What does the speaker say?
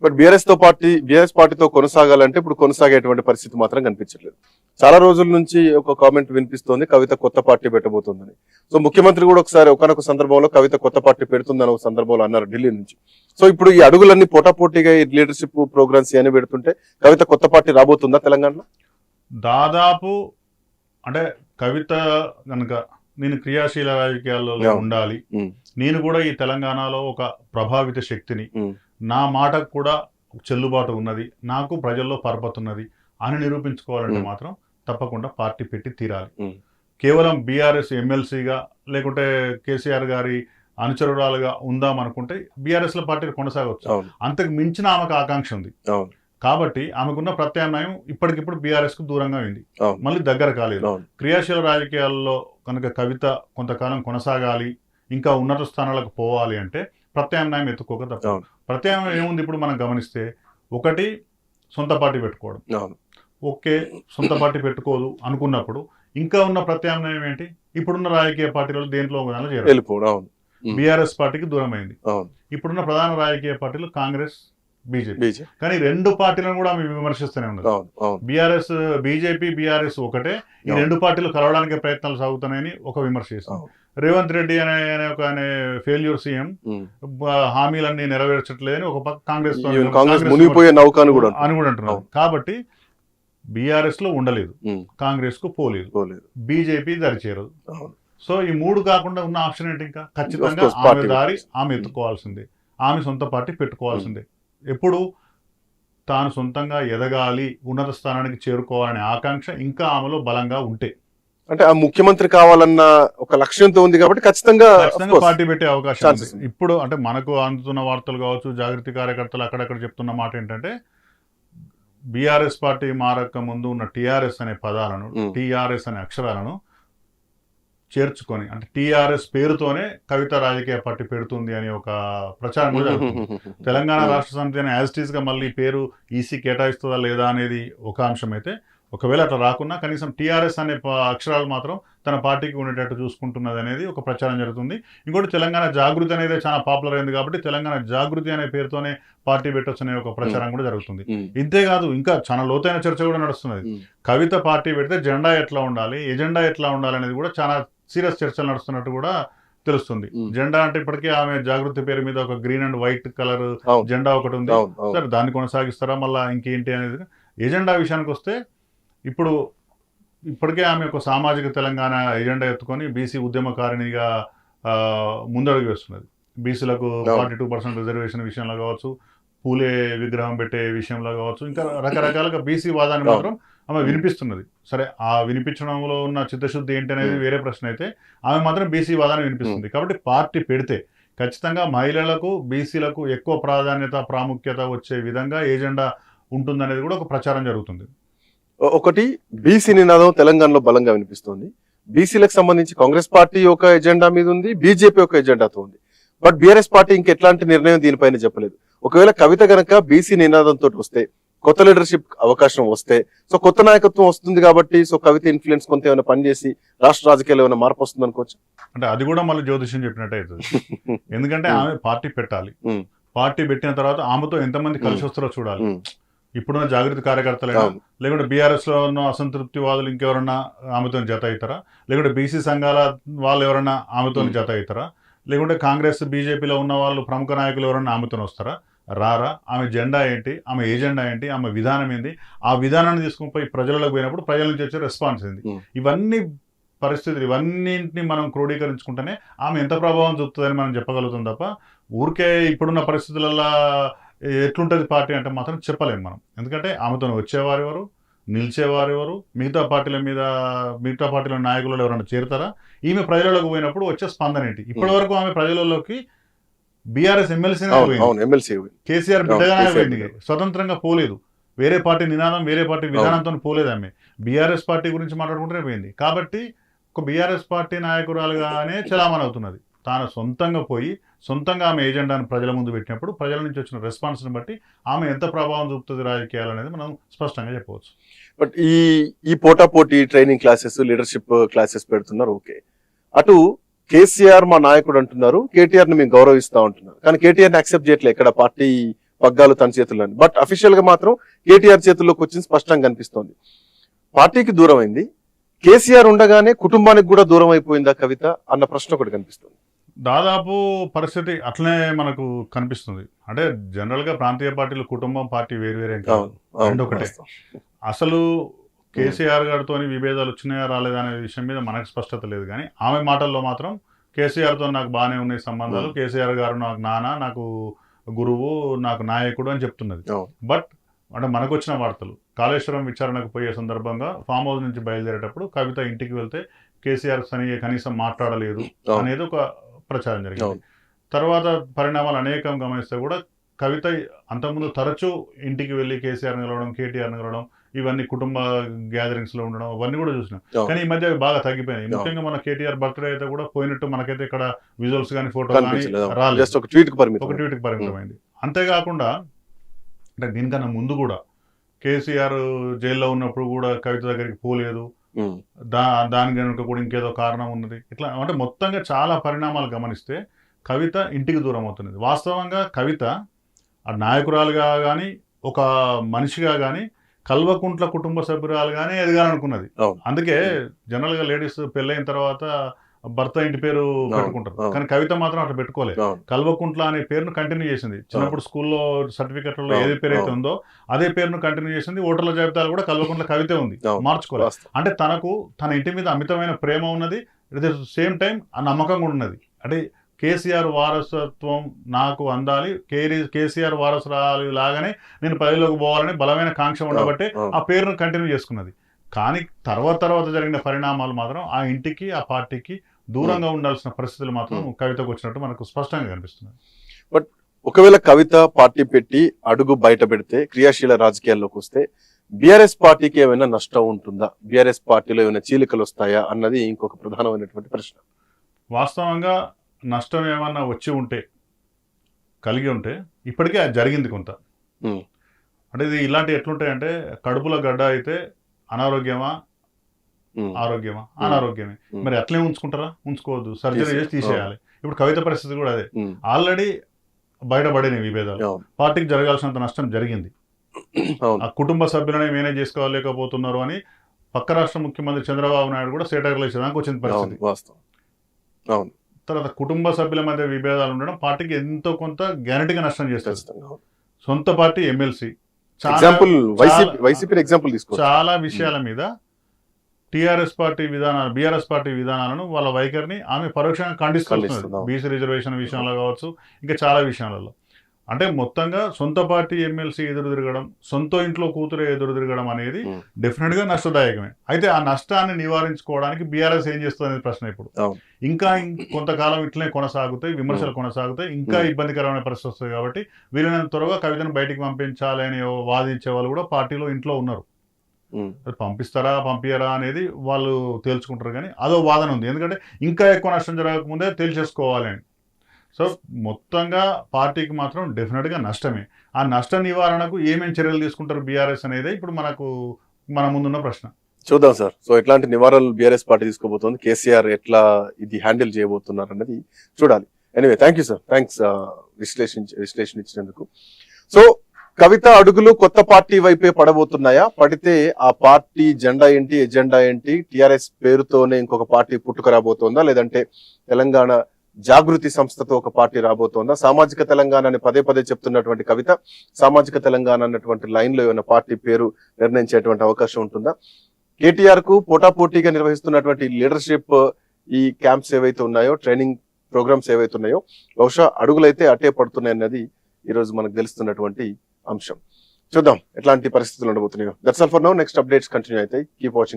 But BRS పార్టీతో కొనసాగాలంటే ఇప్పుడు కొనసాగేటువంటి పరిస్థితి మాత్రం కనిపించట్లేదు. చాలా రోజుల నుంచి ఒక కామెంట్ వినిపిస్తోంది, కవిత కొత్త పార్టీ పెట్టబోతుందని. సో ముఖ్యమంత్రి కూడా ఒకసారి ఒకనొక సందర్భంలో కవిత కొత్త పార్టీ పెడుతుందని ఒక సందర్భంలో అన్నారు ఢిల్లీ నుంచి. సో ఇప్పుడు ఈ అడుగులన్నీ పోటాపోటీగా ఈ లీడర్షిప్ ప్రోగ్రామ్స్ అని పెడుతుంటే కవిత కొత్త పార్టీ రాబోతుందా తెలంగాణలో? దాదాపు అంటే కవిత కనుక నేను క్రియాశీల రాజకీయాల్లో ఉండాలి, నేను కూడా ఈ తెలంగాణలో ఒక ప్రభావిత శక్తిని, నా మాటకు కూడా చెల్లుబాటు ఉన్నది, నాకు ప్రజల్లో పరపతున్నది అని నిరూపించుకోవాలంటే మాత్రం తప్పకుండా పార్టీ పెట్టి తీరాలి. కేవలం బీఆర్ఎస్ ఎమ్మెల్సీగా లేకుంటే కేసీఆర్ గారి అనుచరురాలుగా ఉందామనుకుంటే బీఆర్ఎస్ లో పార్టీ కొనసాగవచ్చు. అంతకు మించిన ఆమెకు ఆకాంక్ష ఉంది కాబట్టి ఆమెకున్న ప్రత్యామ్నాయం ఇప్పటికిప్పుడు బీఆర్ఎస్ కు దూరంగా ఉంది, మళ్ళీ దగ్గర కాలేదు. క్రియాశీల రాజకీయాల్లో కనుక కవిత కొంతకాలం కొనసాగాలి, ఇంకా ఉన్నత స్థానాలకు పోవాలి అంటే ప్రత్యామ్నాయం ఎత్తుకోక తప్ప. ప్రత్యామ్నాయం ఏముంది ఇప్పుడు మనం గమనిస్తే, ఒకటి సొంత పార్టీ పెట్టుకోవడం. ఓకే, సొంత పార్టీ పెట్టుకోదు అనుకున్నప్పుడు ఇంకా ఉన్న ప్రత్యామ్నాయం ఏంటి? ఇప్పుడున్న రాజకీయ పార్టీలలో దేంట్లో చేరాలి, బీఆర్ఎస్ పార్టీకి దూరం అయింది. ఇప్పుడున్న ప్రధాన రాజకీయ పార్టీలు కాంగ్రెస్, బీజేపీ. కానీ రెండు పార్టీలను కూడా మేము విమర్శిస్తూనే ఉన్నారు. బీజేపీ బీఆర్ఎస్ ఒకటే, ఈ రెండు పార్టీలు కలవడానికి ప్రయత్నాలు సాగుతున్నాయని ఒక విమర్శ చేస్తాం. రేవంత్ రెడ్డి అనే ఒక ఫెయిల్యూర్ సీఎం, హామీలన్నీ నెరవేర్చట్లేదని ఒక పక్క కాంగ్రెస్ అని కూడా అంటున్నారు. కాబట్టి బీఆర్ఎస్ లో ఉండలేదు, కాంగ్రెస్ కు పోలేదు, బీజేపీ దరిచేరదు. సో ఈ మూడు కాకుండా ఉన్న ఆప్షన్ ఏంటి? ఇంకా ఖచ్చితంగా ఆమె దారి ఆమె ఎత్తుకోవాల్సిందే, ఆమె సొంత పార్టీ పెట్టుకోవాల్సిందే. ఎప్పుడు తాను సొంతంగా ఎదగాలి, ఉన్నత స్థానానికి చేరుకోవాలనే ఆకాంక్ష ఇంకా ఆమెలో బలంగా ఉంటే, అంటే ఆ ముఖ్యమంత్రి కావాలన్న ఒక లక్ష్యంతో ఉంది కాబట్టి ఖచ్చితంగా పార్టీ పెట్టే అవకాశం ఉంది. ఇప్పుడు అంటే మనకు అందుతున్న వార్తలు కావచ్చు, జాగృతి కార్యకర్తలు అక్కడక్కడ చెప్తున్న మాట ఏంటంటే, బీఆర్ఎస్ పార్టీ మారక ముందు ఉన్న టీఆర్ఎస్ అనే పదాలను, టీఆర్ఎస్ అనే అక్షరాలను చేర్చుకొని, అంటే టీఆర్ఎస్ పేరుతోనే కవిత రాజకీయ పార్టీ పెడుతుంది అని ఒక ప్రచారం కూడా జరుగుతుంది. తెలంగాణ రాష్ట్ర సమితి అని యాజ్ ఇట్ ఈస్ గా మళ్ళీ పేరు ఈసీ కేటాయిస్తుందా లేదా అనేది ఒక అంశం అయితే, ఒకవేళ అట్లా రాకున్నా కనీసం టీఆర్ఎస్ అనే అక్షరాలు మాత్రం తన పార్టీకి ఉండేటట్టు చూసుకుంటున్నది అనేది ఒక ప్రచారం జరుగుతుంది. ఇంకోటి తెలంగాణ జాగృతి అనేది చాలా పాపులర్ అయింది కాబట్టి తెలంగాణ జాగృతి అనే పేరుతోనే పార్టీ పెట్టొచ్చు అనే ఒక ప్రచారం కూడా జరుగుతుంది. ఇంతేకాదు ఇంకా చాలా లోతైన చర్చ కూడా నడుస్తున్నది. కవిత పార్టీ పెడితే జెండా ఎట్లా ఉండాలి, ఎజెండా ఎట్లా ఉండాలి అనేది కూడా చాలా సీరియస్ చర్చలు నడుస్తున్నట్టు కూడా తెలుస్తుంది. జెండా అంటే ఇప్పటికే ఆమె జాగృతి పేరు మీద ఒక గ్రీన్ అండ్ వైట్ కలర్ జెండా ఒకటి ఉంది, సరే దాన్ని కొనసాగిస్తారా మళ్ళీ ఇంకేంటి అనేది. ఎజెండా విషయానికి వస్తే ఇప్పటికే ఆమె ఒక సామాజిక తెలంగాణ ఎజెండా ఎత్తుకొని బీసీ ఉద్యమకారిణిగా ముందడుగు వేస్తున్నది. బీసీలకు 42% రిజర్వేషన్ విషయంలో కావచ్చు, పూలే విగ్రహం పెట్టే విషయంలో కావచ్చు, ఇంకా రకరకాలుగా బీసీ వాదాన్ని మాత్రం ఆమె వినిపిస్తున్నది. సరే, ఆ వినిపించడంలో ఉన్న చిత్తశుద్ధి ఏంటి అనేది వేరే ప్రశ్న అయితే, ఆమె మాత్రం బీసీ వాదాన్ని వినిపిస్తుంది. కాబట్టి పార్టీ పెడితే ఖచ్చితంగా మహిళలకు, బీసీలకు ఎక్కువ ప్రాముఖ్యత వచ్చే విధంగా ఎజెండా ఉంటుందనేది కూడా ఒక ప్రచారం జరుగుతుంది. ఒకటి బీసీ నినాదం తెలంగాణలో బలంగా వినిపిస్తుంది. బీసీలకు సంబంధించి కాంగ్రెస్ పార్టీ ఒక ఎజెండా మీద ఉంది, బీజేపీ ఒక ఎజెండాతో ఉంది. బట్ బీఆర్ఎస్ పార్టీ ఇంకెట్లాంటి నిర్ణయం దీనిపైన చెప్పలేదు. ఒకవేళ కవిత గనక బీసీ నినాదంతో వస్తే, కొత్త లీడర్షిప్ అవకాశం వస్తే, సో కొత్త నాయకత్వం వస్తుంది కాబట్టి, సో కవిత ఇన్ఫ్లుయెన్స్ కొంత ఏమైనా పనిచేసి రాష్ట్ర రాజకీయాలు ఏమైనా మార్పు వస్తుంది అనుకోవచ్చు. అంటే అది కూడా మళ్ళీ జ్యోతిష్యం చెప్పినట్టు అవుతుంది. ఎందుకంటే ఆమె పార్టీ పెట్టాలి, పార్టీ పెట్టిన తర్వాత ఆమెతో ఎంతమంది కలిసి వస్తారో చూడాలి. ఇప్పుడున్న జాగృతి కార్యకర్తలైనా, లేకుంటే బీఆర్ఎస్ లో ఉన్న అసంతృప్తివాదులు ఇంకెవరన్నా ఆమెతో జత అవుతారా, లేకుంటే బీసీ సంఘాల వాళ్ళు ఎవరన్నా ఆమెతో జత అవుతారా, లేకుంటే కాంగ్రెస్ బీజేపీలో ఉన్న వాళ్ళు ప్రముఖ నాయకులు ఎవరన్నా ఆమెతో వస్తారా? రారా? ఆమె జెండా ఏంటి, ఆమె ఏజెండా ఏంటి, ఆమె విధానం ఏంటి, ఆ విధానాన్ని తీసుకుని పోయి ప్రజలకు పోయినప్పుడు ప్రజల నుంచి వచ్చే రెస్పాన్స్ ఏంటి, ఇవన్నీ పరిస్థితులు, ఇవన్నింటినీ మనం క్రోడీకరించుకుంటేనే ఆమె ఎంత ప్రభావం చూపుతుందని మనం చెప్పగలుగుతాం తప్ప, ఊరికే ఇప్పుడున్న పరిస్థితులలో ఎట్లుంటుంది పార్టీ అంటే మాత్రం చెప్పలేము మనం. ఎందుకంటే ఆమెతో వచ్చేవారు ఎవరు, నిలిచేవారు ఎవరు, మిగతా పార్టీల నాయకులు ఎవరైనా చేరుతారా, ఈమె ప్రజలకు పోయినప్పుడు వచ్చే స్పందన ఏంటి? ఇప్పటి వరకు ఆమె ప్రజలలోకి బీఆర్ఎస్ ఎమ్మెల్సీ కేసీఆర్ బిడ్డగానే పోయింది, స్వతంత్రంగా పోలేదు. వేరే పార్టీ నినాదం, వేరే పార్టీ విధానంతో పోలేదు. ఆమె బీఆర్ఎస్ పార్టీ గురించి మాట్లాడుకుంటూనే పోయింది. కాబట్టి ఒక బీఆర్ఎస్ పార్టీ నాయకురాలుగానే చలామణి అవుతున్నది. తాను సొంతంగా పోయి సొంతంగా ఆమె ఎజెండాను ప్రజల ముందు పెట్టినప్పుడు ప్రజల నుంచి వచ్చిన రెస్పాన్స్ని బట్టి ఆమె ఎంత ప్రభావం చూపుతుంది రాజకీయాలు అనేది మనం స్పష్టంగా చెప్పవచ్చు. బట్ ఈ పోటాపోటీ ట్రైనింగ్ క్లాసెస్, లీడర్షిప్ క్లాసెస్ పెడుతున్నారు. ఓకే, అటు కేసీఆర్ మా నాయకుడు అంటున్నారు, కేటీఆర్ ని మేము గౌరవిస్తా ఉంటున్నారు. కానీ కేటీఆర్ ని యాక్సెప్ట్ చేయట్లేదు ఎక్కడ పార్టీ పగ్గాలు తన చేతుల్లో. బట్ అఫీషియల్ గా మాత్రం కేటీఆర్ చేతుల్లోకి వచ్చింది స్పష్టంగా కనిపిస్తోంది. పార్టీకి దూరం అయింది, కేసీఆర్ ఉండగానే కుటుంబానికి కూడా దూరం అయిపోయిందా కవిత అన్న ప్రశ్న ఒకటి కనిపిస్తుంది. దాదాపు పరిస్థితి అట్లనే మనకు కనిపిస్తుంది. అంటే జనరల్ గా ప్రాంతీయ పార్టీలు కుటుంబం పార్టీ వేరువేరే కాదు, రెండు ఒకటే. అసలు కేసీఆర్ గారితో విభేదాలు వచ్చినాయా రాలేదా అనే విషయం మీద మనకు స్పష్టత లేదు, కానీ ఆమె మాటల్లో మాత్రం కేసీఆర్ తో నాకు బాగానే ఉన్నాయి సంబంధాలు, కేసీఆర్ గారు నాకు నాన్న, నాకు గురువు, నాకు నాయకుడు అని చెప్తున్నది. బట్ అంటే మనకు వచ్చిన వార్తలు, కాళేశ్వరం విచారణకు పోయే సందర్భంగా ఫామ్ హౌస్ నుంచి బయలుదేరేటప్పుడు కవిత ఇంటికి వెళ్తే కేసీఆర్ కనీసం మాట్లాడలేదు అనేది ఒక ప్రచారం జరిగింది. తర్వాత పరిణామాలు అనేకం గమనిస్తే కూడా కవిత అంతకుముందు తరచూ ఇంటికి వెళ్ళి కేసీఆర్ కలవడం, కేటీఆర్ కలవడం, ఇవన్నీ కుటుంబ గ్యాదరింగ్స్ లో ఉండడం అవన్నీ కూడా చూసినాం. కానీ ఈ మధ్య బాగా తగ్గిపోయినాయి. ముఖ్యంగా మన కేటీఆర్ బర్త్డే అయితే కూడా పోయినట్టు మనకైతే ఇక్కడ విజువల్స్ కానీ ఫోటో కానీ రాలేదు, ఒక ట్వీట్ కి పరిమితమైంది. అంతేకాకుండా అంటే దీనికన్నా ముందు కూడా కేసీఆర్ జైల్లో ఉన్నప్పుడు కూడా కవిత దగ్గరికి పోలేదు, దాని కనుక కూడా ఇంకేదో కారణం ఉన్నది. ఇట్లా అంటే మొత్తంగా చాలా పరిణామాలు గమనిస్తే కవిత ఇంటికి దూరం అవుతున్నది. వాస్తవంగా కవిత ఆ నాయకురాలుగా కానీ ఒక మనిషిగా కానీ కల్వకుంట్ల కుటుంబ సభ్యురాలుగానే ఎదగాలనుకున్నది. అందుకే జనరల్ గా లేడీస్ పెళ్ళైన తర్వాత భర్త ఇంటి పేరు పెట్టుకుంటారు, కానీ కవిత మాత్రం అట్లా పెట్టుకోలేదు. కల్వకుంట్ల అనే పేరును కంటిన్యూ చేసింది. చిన్నప్పుడు స్కూల్లో సర్టిఫికెట్లలో ఏది పేరు అయితే ఉందో అదే పేరును కంటిన్యూ చేసింది. ఓటర్ల జాబితాలో కూడా కల్వకుంట్ల కవితే ఉంది, మార్చుకోలేదు. అంటే తనకు తన ఇంటి మీద అమితమైన ప్రేమ ఉన్నది, అట్ ద సేమ్ టైం ఆ నమ్మకం కూడా ఉన్నది. అంటే కేసీఆర్ వారసత్వం నాకు అందాలి, కేసీఆర్ వారసురాలు లాగానే నేను పదవిలోకి పోవాలని బలమైన కాంక్ష ఉండబట్టే ఆ పేరును కంటిన్యూ చేసుకున్నది. కానీ తర్వాత జరిగిన పరిణామాలు మాత్రం ఆ ఇంటికి ఆ పార్టీకి దూరంగా ఉండాల్సిన పరిస్థితులు మాత్రం కవితకు వచ్చినట్టు మనకు స్పష్టంగా కనిపిస్తుంది. బట్ ఒకవేళ కవిత పార్టీ పెట్టి అడుగు బయట పెడితే, క్రియాశీల రాజకీయాల్లోకి వస్తే బీఆర్ఎస్ పార్టీకి ఏమైనా నష్టం ఉంటుందా, బీఆర్ఎస్ పార్టీలో ఏమైనా చీలికలు వస్తాయా అన్నది ఇంకొక ప్రధానమైనటువంటి ప్రశ్న. వాస్తవంగా నష్టం ఏమన్నా వచ్చి ఉంటే, కలిగి ఉంటే ఇప్పటికే అది జరిగింది కొంత. అంటే ఇది ఇలాంటి ఎట్లుంటాయంటే కడుపులో గడ్డ అయితే అనారోగ్యమా ఆరోగ్యమా, అనారోగ్యమే. మరి అట్లే ఉంచుకుంటారా? ఉంచుకోవద్దు, సర్జరీ చేసి తీసేయాలి. ఇప్పుడు కవిత పరిస్థితి కూడా అదే. ఆల్రెడీ బయటపడిన విభేదాలు, పార్టీకి జరగాల్సినంత నష్టం జరిగింది. ఆ కుటుంబ సభ్యులనే మేనేజ్ చేసుకోలేకపోతున్నారు అని పక్క రాష్ట్ర ముఖ్యమంత్రి చంద్రబాబు నాయుడు కూడా సేటర్లు వేసేదానికి వచ్చిన పరిస్థితి. తర్వాత కుటుంబ సభ్యుల మధ్య విభేదాలు ఉండడం పార్టీకి ఎంతో కొంత గ్యారెంటీగా నష్టం చేస్తుంది. సొంత పార్టీ ఎమ్మెల్సీ చాలా విషయాల మీద టీఆర్ఎస్ పార్టీ విధానాలు, బీఆర్ఎస్ పార్టీ విధానాలను, వాళ్ళ వైఖరిని ఆమె పరోక్షంగా ఖండిస్తున్నారు. బీసీ రిజర్వేషన్ విషయంలో కావచ్చు, ఇంకా చాలా విషయాలలో. అంటే మొత్తంగా సొంత పార్టీ ఎమ్మెల్సీ ఎదురు తిరగడం, సొంత ఇంట్లో కూతురే ఎదురు తిరగడం అనేది డెఫినెట్ గా నష్టదాయకమే. అయితే ఆ నష్టాన్ని నివారించుకోవడానికి బీఆర్ఎస్ ఏం చేస్తుంది అనేది ప్రశ్న. ఇప్పుడు ఇంకా కొంతకాలం ఇట్లనే కొనసాగుతాయి, విమర్శలు కొనసాగుతాయి, ఇంకా ఇబ్బందికరమైన పరిస్థితి వస్తుంది. కాబట్టి వీలైనంత త్వరగా కవితను బయటికి పంపించాలి అని వాదించే వాళ్ళు కూడా పార్టీలో ఇంట్లో ఉన్నారు. పంపిస్తారా పంపించరా అనేది వాళ్ళు తేల్చుకుంటారు, కానీ అదో వాదన ఉంది. ఎందుకంటే ఇంకా ఎక్కువ నష్టం జరగకముందే తేల్చేసుకోవాలి అని. సో మొత్తంగా పార్టీకి మాత్రం డెఫినెట్గా నష్టమే. ఆ నష్ట నివారణకు ఏమేమి చర్యలు తీసుకుంటారు బీఆర్ఎస్ అనేది ఇప్పుడు మన ముందున్న ప్రశ్న. చూద్దాం సార్. సో ఎట్లాంటి నివారణలు బీఆర్ఎస్ పార్టీ తీసుకోబోతోంది, కేసీఆర్ ఎట్లా ఇది హ్యాండిల్ చేయబోతున్నారు అన్నది చూడాలి. Anyway, thank you sir, thanks విశ్లేషణ ఇచ్చినందుకు. సో కవిత అడుగులు కొత్త పార్టీ వైపే పడబోతున్నాయా? పడితే ఆ పార్టీ జెండా ఏంటి, ఎజెండా ఏంటి? టీఆర్ఎస్ పేరుతోనే ఇంకొక పార్టీ పుట్టుకురాబోతోందా, లేదంటే తెలంగాణ జాగృతి సంస్థతో ఒక పార్టీ రాబోతోందా? సామాజిక తెలంగాణ అని పదే చెప్తున్నటువంటి కవిత సామాజిక తెలంగాణ అన్నటువంటి లైన్ లో ఏమైనా పార్టీ పేరు నిర్ణయించేటువంటి అవకాశం ఉంటుందా? కేటీఆర్ కు పోటాపోటీగా నిర్వహిస్తున్నటువంటి లీడర్షిప్ ఈ క్యాంప్స్ ఏవైతే ఉన్నాయో, ట్రైనింగ్ ప్రోగ్రామ్స్ ఏవైతే ఉన్నాయో, బహుశా అడుగులైతే అటే పడుతున్నాయి అన్నది ఈ రోజు మనకు తెలుస్తున్నటువంటి అంశం. చూద్దాం ఎట్లాంటి పరిస్థితులు ఉండబోతున్నాయో. That's all for now. Next updates continue అవుతాయి. Keep watching.